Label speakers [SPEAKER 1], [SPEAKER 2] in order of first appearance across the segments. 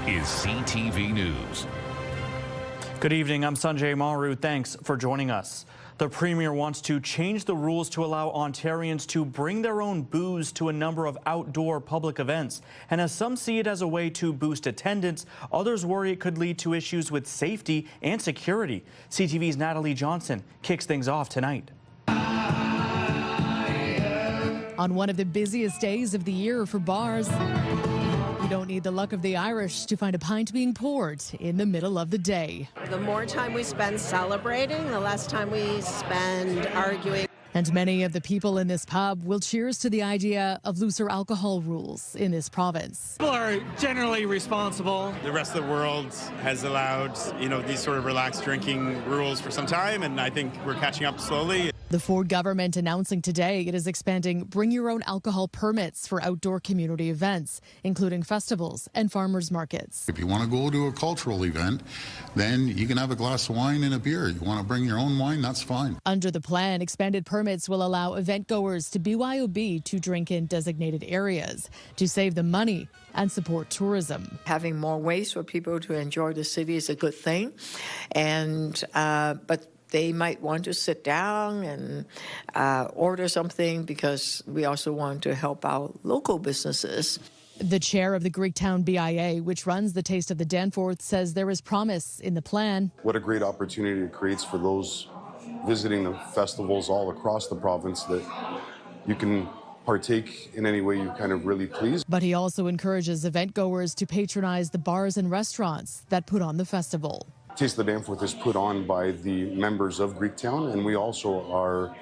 [SPEAKER 1] is CTV News.
[SPEAKER 2] Good evening, I'm Sanjay. Maru. Thanks for joining us. The Premier wants to change the rules to allow Ontarians to bring their own booze to a number of outdoor public events. And as some see it as a way to boost attendance, others worry it could lead to issues with safety and security. CTV's Natalie Johnson kicks things off tonight.
[SPEAKER 3] On one of the busiest days of the year for bars, you don't need the luck of the Irish to find a pint being poured in the middle of the day.
[SPEAKER 4] The more time we spend celebrating, the less time we spend arguing.
[SPEAKER 3] And many of the people in this pub will cheers to the idea of looser alcohol rules in this province.
[SPEAKER 5] People are generally responsible.
[SPEAKER 6] The rest of the world has allowed, these sort of relaxed drinking rules for some time, and I think we're catching up slowly.
[SPEAKER 3] The Ford government announcing today it is expanding bring your own alcohol permits for outdoor community events, including festivals and farmers markets.
[SPEAKER 7] If you want to go to a cultural event, then you can have a glass of wine and a beer. You want to bring your own wine, that's fine.
[SPEAKER 3] Under the plan, expanded permits will allow event goers to BYOB to drink in designated areas to save them money and support tourism.
[SPEAKER 8] Having more ways for people to enjoy the city is a good thing, but they might want to sit down and order something because we also want to help out local businesses.
[SPEAKER 3] The chair of the Greektown BIA, which runs the Taste of the Danforth, says there is promise in the plan.
[SPEAKER 9] What a great opportunity it creates for those visiting the festivals all across the province that you can partake in any way you kind of really please.
[SPEAKER 3] But he also encourages event goers to patronize the bars and restaurants that put on the festival.
[SPEAKER 9] Taste of the Danforth is put on by the members of Greektown, and we also are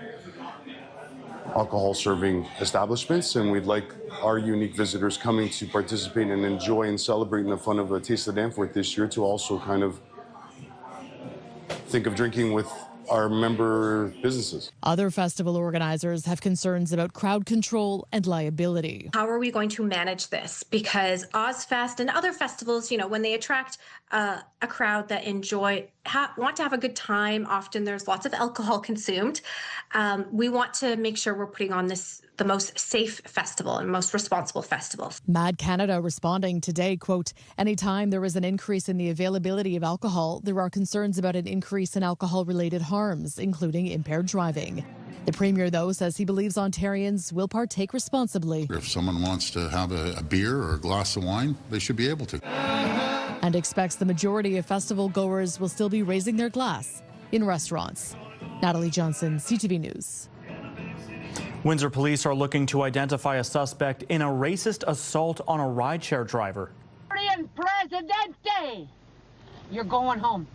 [SPEAKER 9] alcohol serving establishments, and we'd like our unique visitors coming to participate and enjoy and celebrate in the fun of a Taste of the Danforth this year to also kind of think of drinking with our member businesses.
[SPEAKER 3] Other festival organizers have concerns about crowd control and liability.
[SPEAKER 10] How are we going to manage this? Because Ozfest and other festivals, when they attract a crowd that want to have a good time, often there's lots of alcohol consumed. We want to make sure we're putting on the most safe festival and most responsible festival.
[SPEAKER 3] Mad Canada responding today, quote, anytime there is an increase in the availability of alcohol, there are concerns about an increase in alcohol-related harms, including impaired driving. The Premier, though, says he believes Ontarians will partake responsibly.
[SPEAKER 7] If someone wants to have a beer or a glass of wine, they should be able to.
[SPEAKER 3] And expects the majority of festival goers will still be raising their glass in restaurants. Natalie Johnson, CTV News.
[SPEAKER 2] Windsor police are looking to identify a suspect in a racist assault on a rideshare driver.
[SPEAKER 11] President's Day. You're going home.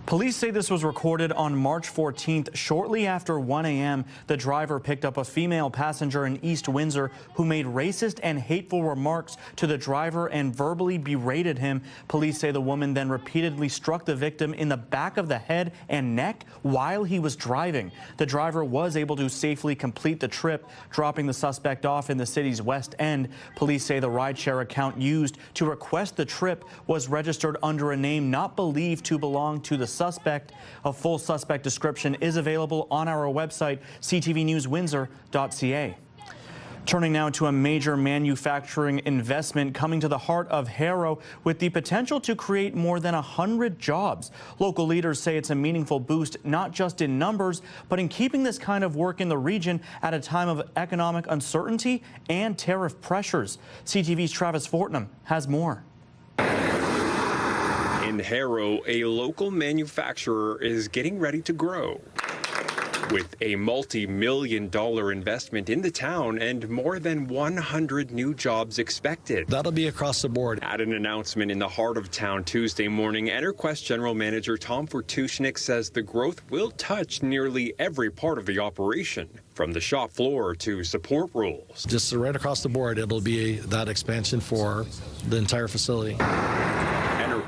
[SPEAKER 2] Police say this was recorded on March 14th. Shortly after 1 a.m., the driver picked up a female passenger in East Windsor who made racist and hateful remarks to the driver and verbally berated him. Police say the woman then repeatedly struck the victim in the back of the head and neck while he was driving. The driver was able to safely complete the trip, dropping the suspect off in the city's West End. Police say the rideshare account used to request the trip was registered under a name not believed to belong to the suspect. A full suspect description is available on our website, ctvnewswindsor.ca. Turning now to a major manufacturing investment coming to the heart of Harrow with the potential to create more than 100 jobs. Local leaders say it's a meaningful boost, not just in numbers, but in keeping this kind of work in the region at a time of economic uncertainty and tariff pressures. CTV's Travis Fortnum has more.
[SPEAKER 12] In Harrow, a local manufacturer is getting ready to grow. With a multi-million-dollar investment in the town and more than 100 new jobs expected.
[SPEAKER 13] That'll be across the board.
[SPEAKER 12] At an announcement in the heart of town Tuesday morning, EnerQuest General Manager Tom Fortushnik says the growth will touch nearly every part of the operation, from the shop floor to support roles.
[SPEAKER 13] Just right across the board, it'll be that expansion for the entire facility.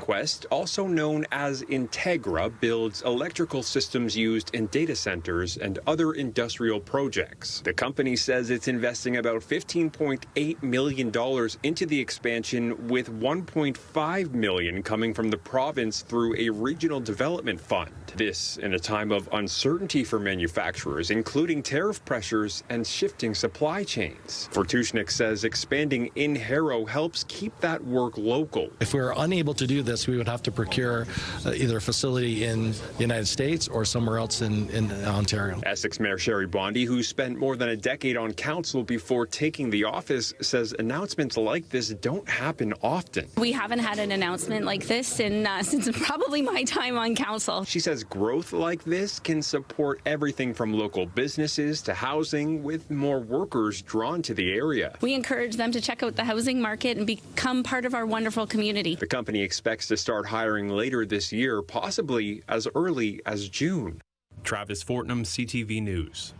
[SPEAKER 12] Quest, also known as Integra, builds electrical systems used in data centers and other industrial projects. The company says it's investing about $15.8 million into the expansion, with $1.5 million coming from the province through a regional development fund. This in a time of uncertainty for manufacturers, including tariff pressures and shifting supply chains. Fortushnik says expanding in Harrow helps keep that work local.
[SPEAKER 13] If we were unable to do this, we would have to procure either a facility in the United States or somewhere else in Ontario.
[SPEAKER 12] Essex Mayor Sherry Bondi, who spent more than a decade on council before taking the office, says announcements like this don't happen often.
[SPEAKER 14] We haven't had an announcement like this since probably my time on council.
[SPEAKER 12] She says growth like this can support everything from local businesses to housing, with more workers drawn to the area.
[SPEAKER 14] We encourage them to check out the housing market and become part of our wonderful community.
[SPEAKER 12] The company expects to start hiring later this year, possibly as early as June.
[SPEAKER 15] Travis Fortnum, CTV News.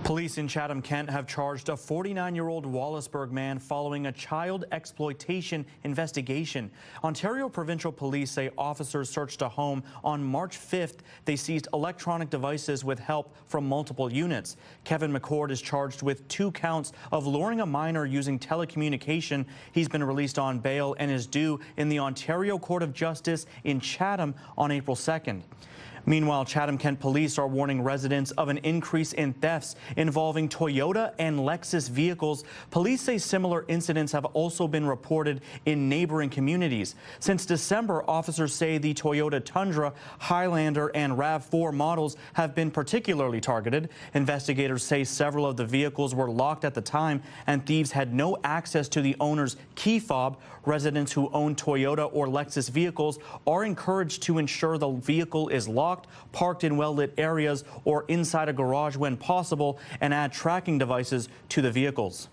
[SPEAKER 2] Police in Chatham-Kent have charged a 49-year-old Wallaceburg man following a child exploitation investigation. Ontario Provincial Police say officers searched a home on March 5th. They seized electronic devices with help from multiple units. Kevin McCord is charged with 2 counts of luring a minor using telecommunication. He's been released on bail and is due in the Ontario Court of Justice in Chatham on April 2nd. Meanwhile, Chatham-Kent police are warning residents of an increase in thefts involving Toyota and Lexus vehicles. Police say similar incidents have also been reported in neighboring communities. Since December, officers say the Toyota Tundra, Highlander, and RAV4 models have been particularly targeted. Investigators say several of the vehicles were locked at the time and thieves had no access to the owner's key fob. Residents who own Toyota or Lexus vehicles are encouraged to ensure the vehicle is locked, parked in well-lit areas, or inside a garage when possible, and add tracking devices to the vehicles.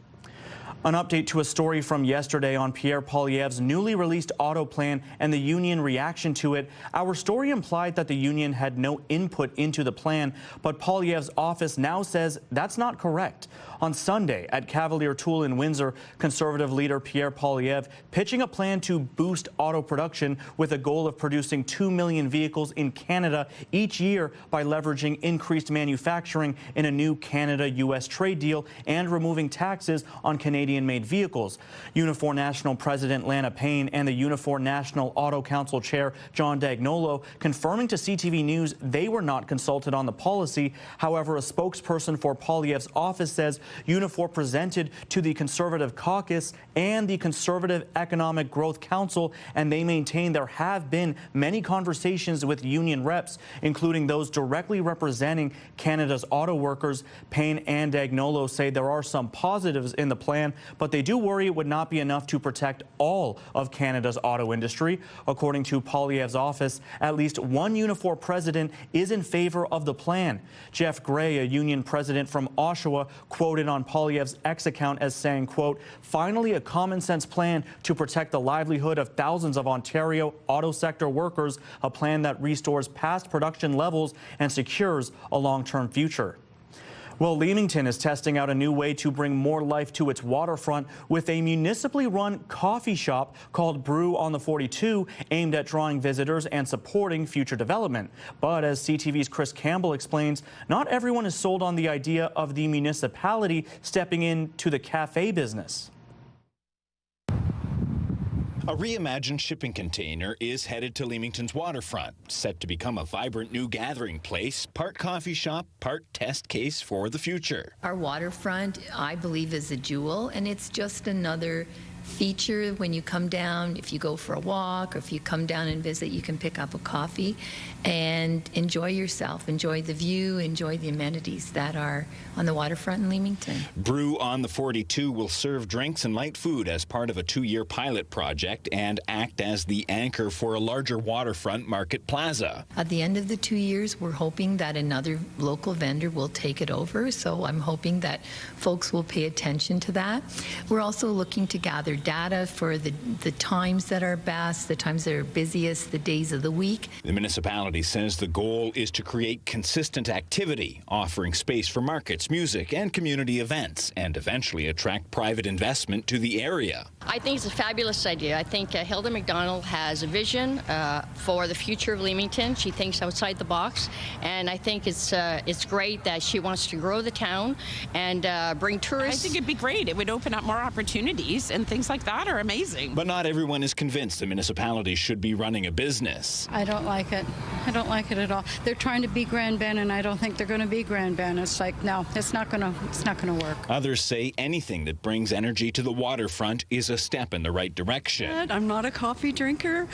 [SPEAKER 2] An update to a story from yesterday on Pierre Poilievre's newly released auto plan and the union reaction to it. Our story implied that the union had no input into the plan, but Poilievre's office now says that's not correct. On Sunday at Cavalier Tool in Windsor, Conservative leader Pierre Poilievre pitching a plan to boost auto production with a goal of producing 2 million vehicles in Canada each year by leveraging increased manufacturing in a new Canada-U.S. trade deal and removing taxes on Canadian-made vehicles. Unifor National President Lana Payne and the Unifor National Auto Council Chair John Dagnolo confirming to CTV News they were not consulted on the policy. However, a spokesperson for Poilievre's office says Unifor presented to the Conservative Caucus and the Conservative Economic Growth Council, and they maintain there have been many conversations with union reps, including those directly representing Canada's auto workers. Payne and Dagnolo say there are some positives in the plan, but they do worry it would not be enough to protect all of Canada's auto industry. According to Poilievre's office, at least one Unifor president is in favor of the plan. Jeff Gray, a union president from Oshawa, quoted on Poilievre's X account as saying, quote, "Finally a common sense plan to protect the livelihood of thousands of Ontario auto sector workers, a plan that restores past production levels and secures a long-term future." Well, Leamington is testing out a new way to bring more life to its waterfront with a municipally run coffee shop called Brew on the 42, aimed at drawing visitors and supporting future development. But as CTV's Chris Campbell explains, not everyone is sold on the idea of the municipality stepping into the cafe business.
[SPEAKER 16] A reimagined shipping container is headed to Leamington's waterfront, set to become a vibrant new gathering place, part coffee shop, part test case for the future.
[SPEAKER 17] Our waterfront, I believe, is a jewel, and it's just another feature when you come down. If you go for a walk or if you come down and visit, you can pick up a coffee and enjoy yourself, enjoy the view, enjoy the amenities that are on the waterfront in Leamington.
[SPEAKER 16] Brew on the 42 will serve drinks and light food as part of a 2-year pilot project and act as the anchor for a larger waterfront market plaza.
[SPEAKER 17] At the end of the 2 years, we're hoping that another local vendor will take it over, so I'm hoping that folks will pay attention to that. We're also looking to gather gather data for the times that are best, the times that are busiest, the days of the week.
[SPEAKER 16] The municipality says the goal is to create consistent activity, offering space for markets, music, and community events, and eventually attract private investment to the area.
[SPEAKER 18] I think it's a fabulous idea. I think Hilda McDonald has a vision for the future of Leamington. She thinks outside the box, and I think it's great that she wants to grow the town and bring tourists.
[SPEAKER 19] I think it'd be great. It would open up more opportunities, and things like that are amazing.
[SPEAKER 16] But not everyone is convinced the municipality should be running a business.
[SPEAKER 20] I don't like it. I don't like it at all. They're trying to be Grand Bend, and I don't think they're going to be Grand Bend. It's like, no, it's not going to work.
[SPEAKER 16] Others say anything that brings energy to the waterfront is a step in the right direction.
[SPEAKER 21] I'm not a coffee drinker,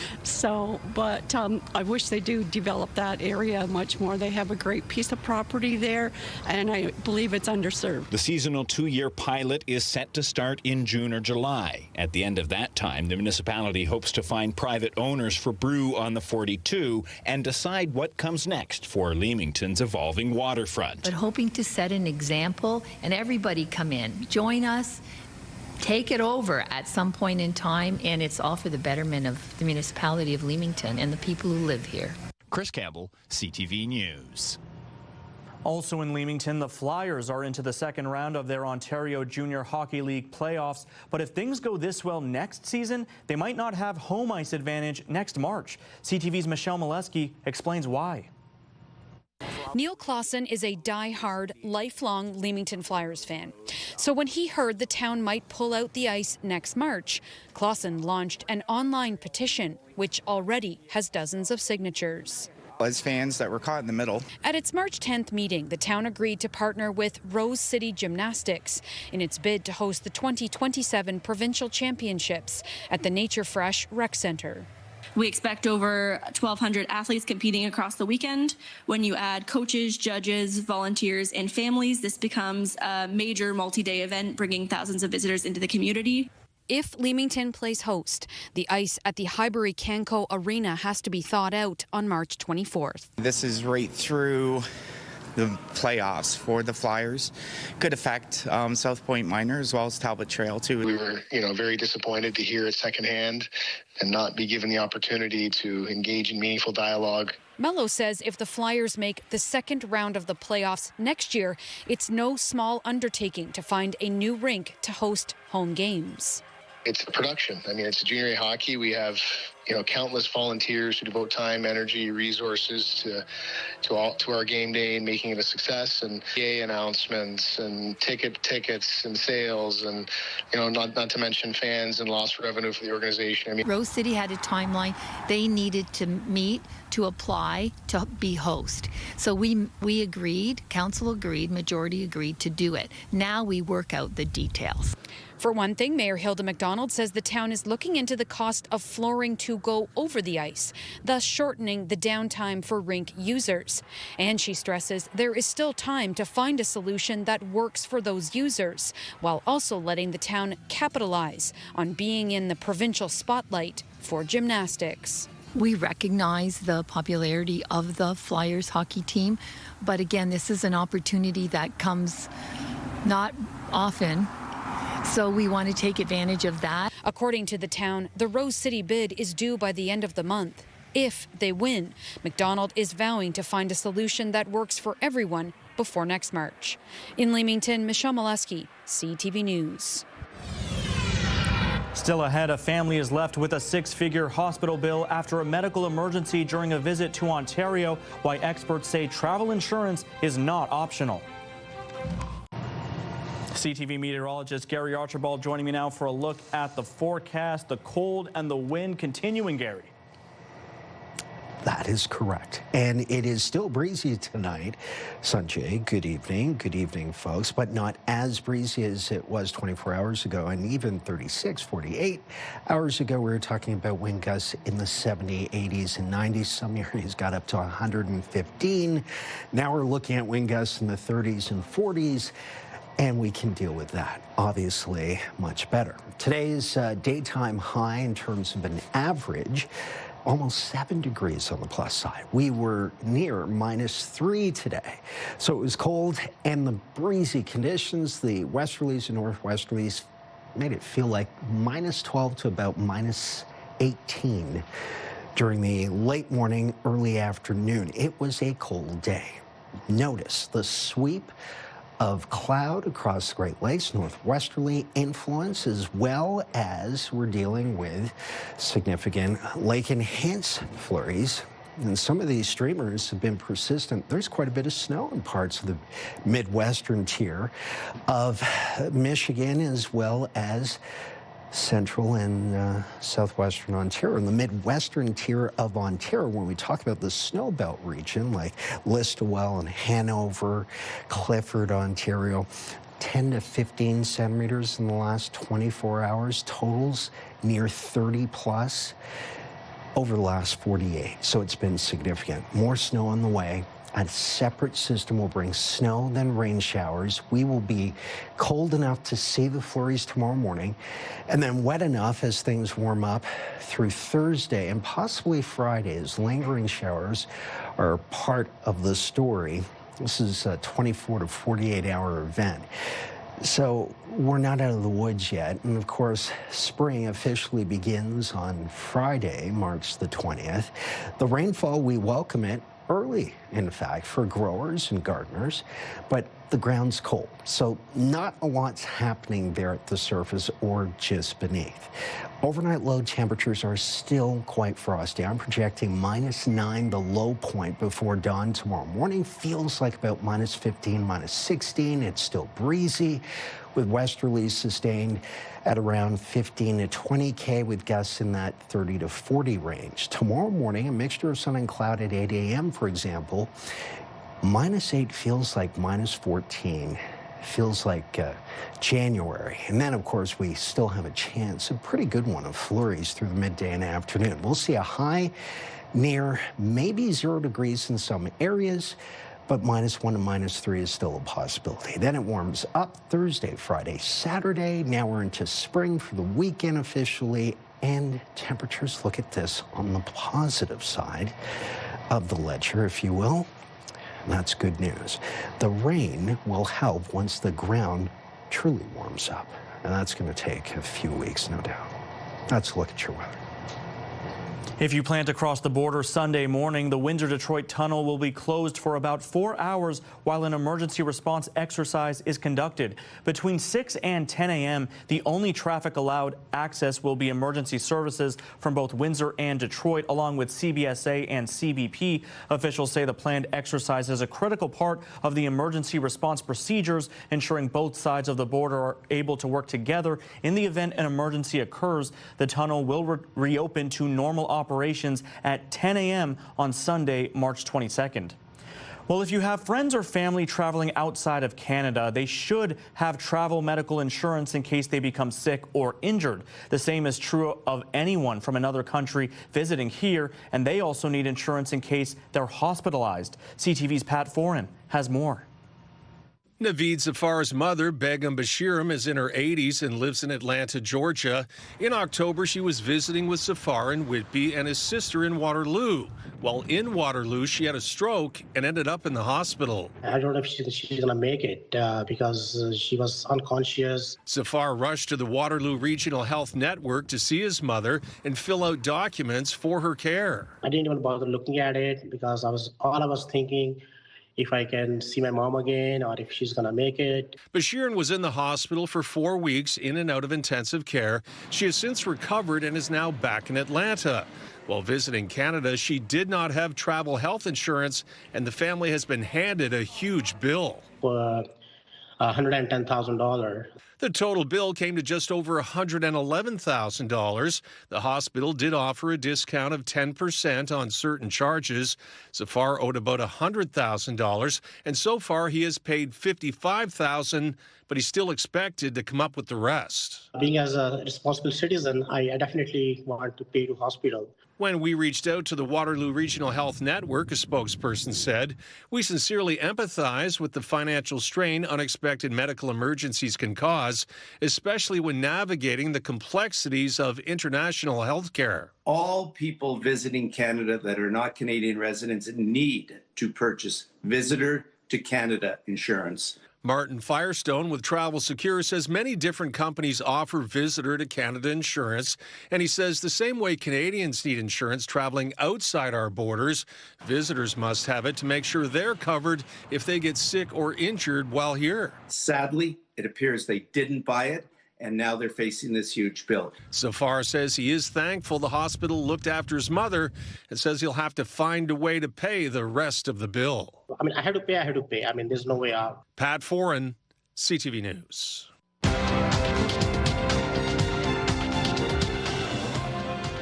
[SPEAKER 21] but I wish they do develop that area much more. They have a great piece of property there, and I believe it's underserved.
[SPEAKER 16] The seasonal 2-year pilot is set to start in June or July. At the end of that time, the municipality hopes to find private owners for Brew on the 42 and decide what comes next for Leamington's evolving waterfront.
[SPEAKER 17] But hoping to set an example, and everybody come in, join us, take it over at some point in time, and it's all for the betterment of the municipality of Leamington and the people who live here.
[SPEAKER 16] Chris Campbell, CTV News.
[SPEAKER 2] Also in Leamington, the Flyers are into the second round of their Ontario Junior Hockey League playoffs. But if things go this well next season, they might not have home ice advantage next March. CTV's Michelle Molesky explains why.
[SPEAKER 22] Neil Clausen is a die-hard, lifelong Leamington Flyers fan. So when he heard the town might pull out the ice next March, Clausen launched an online petition, which already has dozens of signatures.
[SPEAKER 23] As fans that were caught in the middle.
[SPEAKER 22] At its March 10th meeting, the town agreed to partner with Rose City Gymnastics in its bid to host the 2027 Provincial Championships at the Nature Fresh Rec Centre.
[SPEAKER 24] We expect over 1,200 athletes competing across the weekend. When you add coaches, judges, volunteers, and families, this becomes a major multi-day event, bringing thousands of visitors into the community.
[SPEAKER 22] If Leamington plays host, the ice at the Highbury-Canco Arena has to be thawed out on March 24th.
[SPEAKER 23] This is right through the playoffs for the Flyers. Could affect South Point Minor as well as Talbot Trail too.
[SPEAKER 25] We were, very disappointed to hear it secondhand and not be given the opportunity to engage in meaningful dialogue.
[SPEAKER 22] Mello says if the Flyers make the second round of the playoffs next year, it's no small undertaking to find a new rink to host home games.
[SPEAKER 25] It's a production. It's junior A hockey. We have, countless volunteers who devote time, energy, resources to our game day and making it a success. And PA announcements and tickets and sales, and not to mention fans and lost revenue for the organization.
[SPEAKER 17] Rose City had a timeline. They needed to meet to apply to be host. So we agreed, council agreed, majority agreed to do it. Now we work out the details.
[SPEAKER 22] For one thing, Mayor Hilda McDonald says the town is looking into the cost of flooring to go over the ice, thus shortening the downtime for rink users. And she stresses there is still time to find a solution that works for those users, while also letting the town capitalize on being in the provincial spotlight for gymnastics.
[SPEAKER 17] We recognize the popularity of the Flyers hockey team, but again, this is an opportunity that comes not often. So we want to take advantage of that.
[SPEAKER 22] According to the town, the Rose City bid is due by the end of the month. If they win, McDonald is vowing to find a solution that works for everyone before next March. In Leamington, Michelle Molesky, CTV News.
[SPEAKER 2] Still ahead, a family is left with a six-figure hospital bill after a medical emergency during a visit to Ontario. Why experts say travel insurance is not optional. CTV meteorologist Gary Archibald joining me now for a look at the forecast. The cold and the wind continuing, Gary.
[SPEAKER 26] That is correct. And it is still breezy tonight. Sanjay, good evening. Good evening, folks. But not as breezy as it was 24 hours ago, and even 36, 48 hours ago. We were talking about wind gusts in the 70s, 80s, and 90s. Some areas got up to 115. Now we're looking at wind gusts in the 30s and 40s. And we can deal with that, obviously, much better. Today's daytime high in terms of an average, almost 7 degrees on the plus side. We were near -3 today. So it was cold and the breezy conditions, the westerlies and northwesterlies made it feel like minus 12 to about minus 18 during the late morning, early afternoon. It was a cold day. Notice the sweep of cloud across the Great Lakes, northwesterly influence, as well as we're dealing with significant lake-enhanced flurries. And some of these streamers have been persistent. There's quite a bit of snow in parts of the Midwestern tier of Michigan, as well as central and southwestern Ontario. In the Midwestern tier of Ontario, when we talk about the snow belt region, like Listowel and Hanover, Clifford, Ontario, 10 to 15 centimeters in the last 24 hours, totals near 30 plus over the last 48. So it's been significant. More snow on the way. A separate system will bring snow, then rain showers. We will be cold enough to see the flurries tomorrow morning, and then wet enough as things warm up through Thursday and possibly Friday, as lingering showers are part of the story. This is a 24 to 48 hour event. So we're not out of the woods yet. And of course, spring officially begins on Friday, March the 20th. The rainfall, we welcome it early, in fact, for growers and gardeners, but the ground's cold. So not a lot's happening there at the surface or just beneath. Overnight low temperatures are still quite frosty. I'm projecting -9, the low point before dawn tomorrow morning. Feels like about -15, -16. It's still breezy, with westerlies sustained at around 15 to 20 K, with gusts in that 30 to 40 range. Tomorrow morning, a mixture of sun and cloud at 8 a.m., for example. -8 feels like -14. Feels like January. And then, of course, we still have a chance, a pretty good one, of flurries through the midday and afternoon. We'll see a high near maybe 0 degrees in some areas, but -1 to -3 is still a possibility. Then it warms up Thursday, Friday, Saturday. Now we're into spring for the weekend officially, and temperatures, look at this, on the positive side of the ledger, if you will. That's good news. The rain will help once the ground truly warms up, and that's going to take a few weeks, no doubt. Let's look at your weather.
[SPEAKER 2] If you plan to cross the border Sunday morning, the Windsor-Detroit tunnel will be closed for about 4 hours while an emergency response exercise is conducted. Between 6 and 10 a.m., the only traffic allowed access will be emergency services from both Windsor and Detroit, along with CBSA and CBP. Officials say the planned exercise is a critical part of the emergency response procedures, ensuring both sides of the border are able to work together in the event an emergency occurs. The tunnel will reopen to normal operations at 10 a.m. on Sunday, March 22nd. Well, if you have friends or family traveling outside of Canada, they should have travel medical insurance in case they become sick or injured. The same is true of anyone from another country visiting here, and they also need insurance in case they're hospitalized. CTV's Pat Foran has more.
[SPEAKER 1] Naveed Zafar's mother, Begum Bashiram, is in her 80s and lives in Atlanta, Georgia. In October, she was visiting with Zafar in Whitby and his sister in Waterloo. While in Waterloo, she had a stroke and ended up in the hospital.
[SPEAKER 4] I don't know if she's going to make it because she was unconscious.
[SPEAKER 1] Zafar rushed to the Waterloo Regional Health Network to see his mother and fill out documents for her care.
[SPEAKER 4] I didn't even bother looking at it because all I was thinking, if I can see my mom again or if she's going to make it.
[SPEAKER 1] Bashiran was in the hospital for 4 weeks in and out of intensive care. She has since recovered and is now back in Atlanta. While visiting Canada, she did not have travel health insurance, and the family has been handed a huge bill.
[SPEAKER 4] $110,000.
[SPEAKER 1] The total bill came to just over $111,000. The hospital did offer a discount of 10% on certain charges. Zafar owed about $100,000, and so far he has paid $55,000, but he's still expected to come up with the rest.
[SPEAKER 4] Being as a responsible citizen, I definitely want to pay to hospital.
[SPEAKER 1] When we reached out to the Waterloo Regional Health Network, a spokesperson said, "We sincerely empathize with the financial strain unexpected medical emergencies can cause, especially when navigating the complexities of international health care."
[SPEAKER 5] All people visiting Canada that are not Canadian residents need to purchase Visitor to Canada insurance.
[SPEAKER 1] Martin Firestone with Travel Secure says many different companies offer visitor to Canada insurance, and he says the same way Canadians need insurance traveling outside our borders, visitors must have it to make sure they're covered if they get sick or injured while here.
[SPEAKER 5] Sadly, it appears they didn't buy it, and now they're facing this huge bill.
[SPEAKER 1] Safar says he is thankful the hospital looked after his mother and says he'll have to find a way to pay the rest of the bill.
[SPEAKER 4] I mean, I had to pay. I mean, there's no way out.
[SPEAKER 1] Pat Foran, CTV News.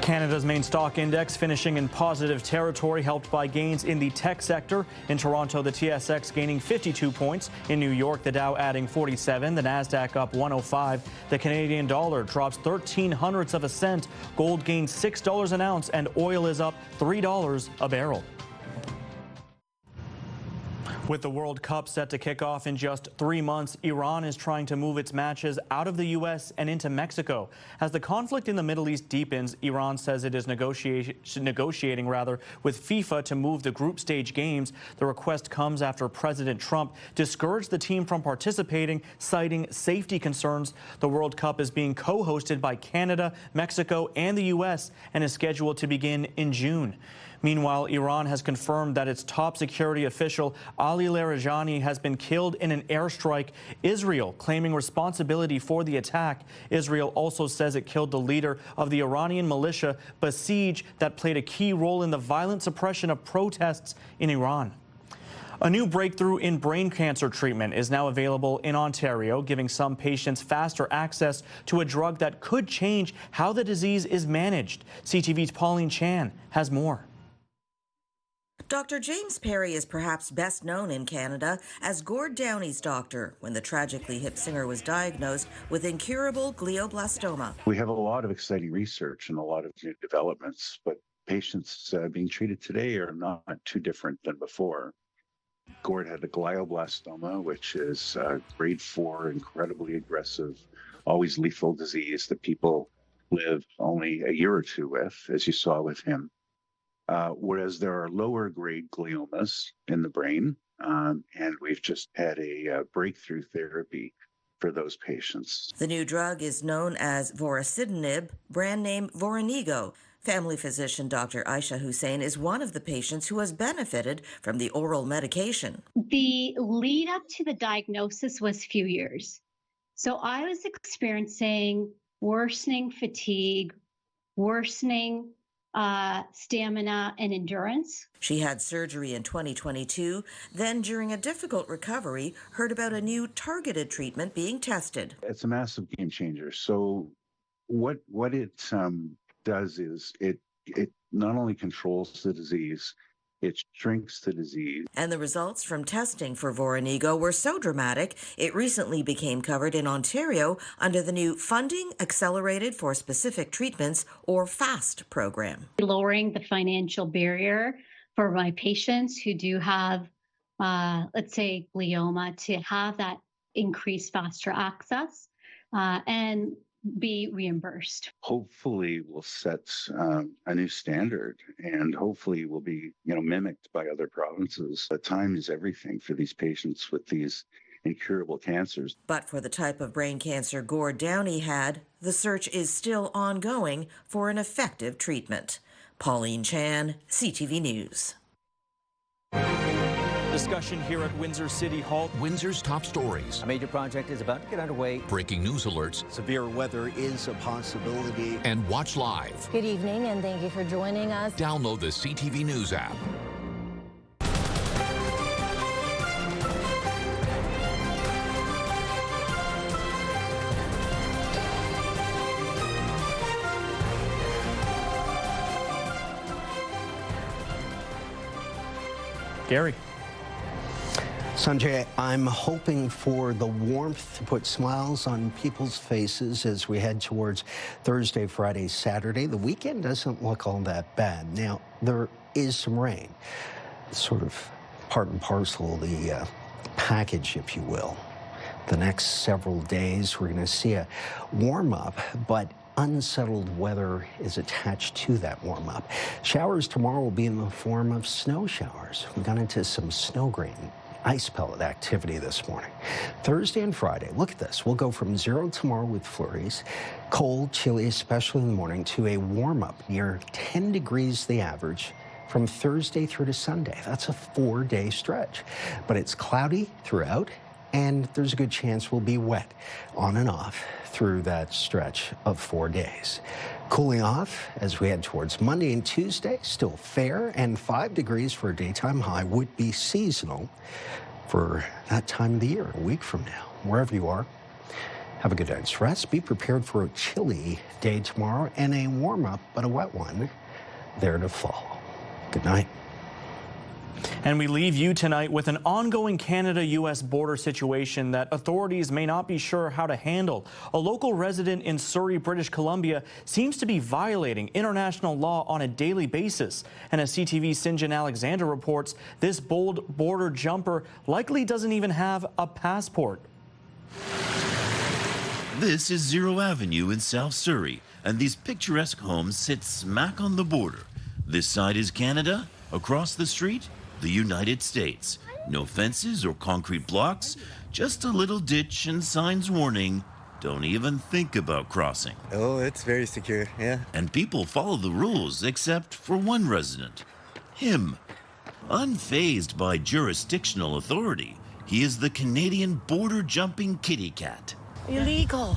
[SPEAKER 2] Canada's main stock index finishing in positive territory, helped by gains in the tech sector. In Toronto, the TSX gaining 52 points. In New York, the Dow adding 47, the Nasdaq up 105. The Canadian dollar drops 0.13 of a cent. Gold gains $6 an ounce, and oil is up $3 a barrel. With the World Cup set to kick off in just 3 months, Iran is trying to move its matches out of the U.S. and into Mexico. As the conflict in the Middle East deepens, Iran says it is negotiating with FIFA to move the group stage games. The request comes after President Trump discouraged the team from participating, citing safety concerns. The World Cup is being co-hosted by Canada, Mexico, and the U.S. and is scheduled to begin in June. Meanwhile, Iran has confirmed that its top security official, Ali Larijani, has been killed in an airstrike, Israel claiming responsibility for the attack. Israel also says it killed the leader of the Iranian militia, Basij, that played a key role in the violent suppression of protests in Iran. A new breakthrough in brain cancer treatment is now available in Ontario, giving some patients faster access to a drug that could change how the disease is managed. CTV's Pauline Chan has more.
[SPEAKER 3] Dr. James Perry is perhaps best known in Canada as Gord Downey's doctor when the tragically hip singer was diagnosed with incurable glioblastoma.
[SPEAKER 6] We have a lot of exciting research and a lot of new developments, but patients being treated today are not too different than before. Gord had a glioblastoma, which is grade 4, incredibly aggressive, always lethal disease that people live only a year or two with, as you saw with him. Whereas there are lower grade gliomas in the brain, and we've just had a breakthrough therapy for those patients.
[SPEAKER 3] The new drug is known as vorasidenib, brand name Voranigo. Family physician Dr. Aisha Hussein is one of the patients who has benefited from the oral medication.
[SPEAKER 7] The lead up to the diagnosis was a few years. So I was experiencing worsening fatigue, worsening stamina and endurance.
[SPEAKER 3] She had surgery in 2022, then during a difficult recovery, heard about a new targeted treatment being tested.
[SPEAKER 6] It's a massive game changer. So what it does is it not only controls the disease, it shrinks the disease.
[SPEAKER 3] And the results from testing for Voranigo were so dramatic, it recently became covered in Ontario under the new Funding Accelerated for Specific Treatments, or FAST program.
[SPEAKER 7] Lowering the financial barrier for my patients who do have, let's say, glioma, to have that increased faster access and be reimbursed.
[SPEAKER 6] Hopefully we'll set a new standard, and hopefully will be mimicked by other provinces. Time is everything for these patients with these incurable cancers.
[SPEAKER 3] But for the type of brain cancer Gord Downey had, the search is still ongoing for an effective treatment. Pauline Chan, CTV News.
[SPEAKER 2] Discussion here at Windsor City Hall.
[SPEAKER 8] Windsor's top stories.
[SPEAKER 9] A major project is about to get underway.
[SPEAKER 8] Breaking news alerts.
[SPEAKER 26] Severe weather is a possibility.
[SPEAKER 8] And watch live.
[SPEAKER 10] Good evening, and thank you for joining us.
[SPEAKER 8] Download the CTV News app.
[SPEAKER 2] Gary.
[SPEAKER 26] Sanjay, I'm hoping for the warmth to put smiles on people's faces as we head towards Thursday, Friday, Saturday. The weekend doesn't look all that bad. Now, there is some rain. It's sort of part and parcel of the package, if you will. The next several days, we're going to see a warm-up, but unsettled weather is attached to that warm-up. Showers tomorrow will be in the form of snow showers. We got into some snow ice pellet activity this morning. Thursday and Friday, look at this. We'll go from 0 tomorrow with flurries, cold, chilly, especially in the morning, to a warm-up near 10 degrees the average from Thursday through to Sunday. That's a 4-day stretch. But it's cloudy throughout, and there's a good chance we'll be wet on and off through that stretch of 4 days. Cooling off as we head towards Monday and Tuesday, still fair, and 5 degrees for a daytime high would be seasonal for that time of the year, a week from now. Wherever you are, have a good night's rest. Be prepared for a chilly day tomorrow and a warm-up, but a wet one, there to follow. Good night.
[SPEAKER 2] And we leave you tonight with an ongoing Canada-U.S. border situation that authorities may not be sure how to handle. A local resident in Surrey, British Columbia, seems to be violating international law on a daily basis. And as CTV's Sanjay Alexander reports, this bold border jumper likely doesn't even have a passport.
[SPEAKER 11] This is Zero Avenue in South Surrey, and these picturesque homes sit smack on the border. This side is Canada, across the street, the United States. No fences or concrete blocks, just a little ditch and signs warning, don't even think about crossing.
[SPEAKER 12] Oh, it's very secure, yeah.
[SPEAKER 11] And people follow the rules, except for one resident, him. Unfazed by jurisdictional authority, he is the Canadian border-jumping kitty cat.
[SPEAKER 13] Illegal.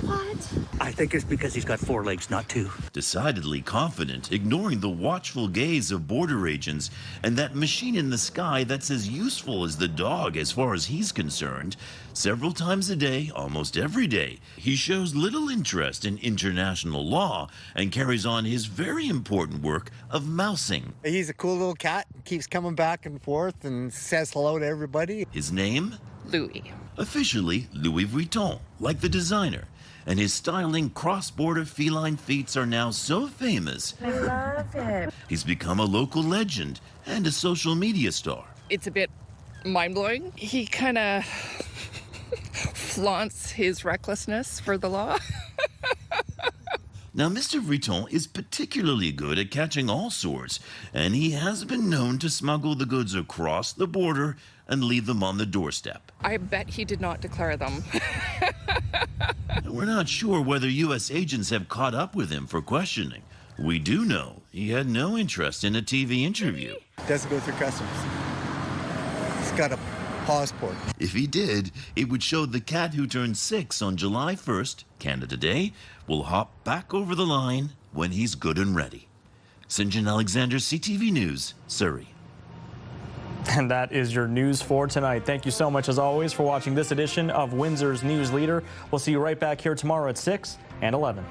[SPEAKER 13] What?
[SPEAKER 14] I think it's because he's got 4 legs, not 2.
[SPEAKER 11] Decidedly confident, ignoring the watchful gaze of border agents and that machine in the sky that's as useful as the dog as far as he's concerned. Several times a day, almost every day, he shows little interest in international law and carries on his very important work of mousing.
[SPEAKER 12] He's a cool little cat, keeps coming back and forth and says hello to everybody.
[SPEAKER 11] His name?
[SPEAKER 13] Louis.
[SPEAKER 11] Officially Louis Vuitton, like the designer. And his styling cross-border feline feats are now so famous.
[SPEAKER 13] I love it.
[SPEAKER 11] He's become a local legend and a social media star.
[SPEAKER 13] It's a bit mind-blowing. He kind of flaunts his recklessness for the law.
[SPEAKER 11] Now, Mr. Vuitton is particularly good at catching all sorts, and he has been known to smuggle the goods across the border and leave them on the doorstep.
[SPEAKER 13] I bet he did not declare them.
[SPEAKER 11] We're not sure whether U.S. agents have caught up with him for questioning. We do know he had no interest in a TV interview.
[SPEAKER 12] Doesn't go through customs. He's got a passport.
[SPEAKER 11] If he did, it would show the cat who turned 6 on July 1st, Canada Day, will hop back over the line when he's good and ready. Sanjay Alexander, CTV News, Surrey.
[SPEAKER 2] And that is your news for tonight. Thank you so much, as always, for watching this edition of Windsor's News Leader. We'll see you right back here tomorrow at 6 and 11.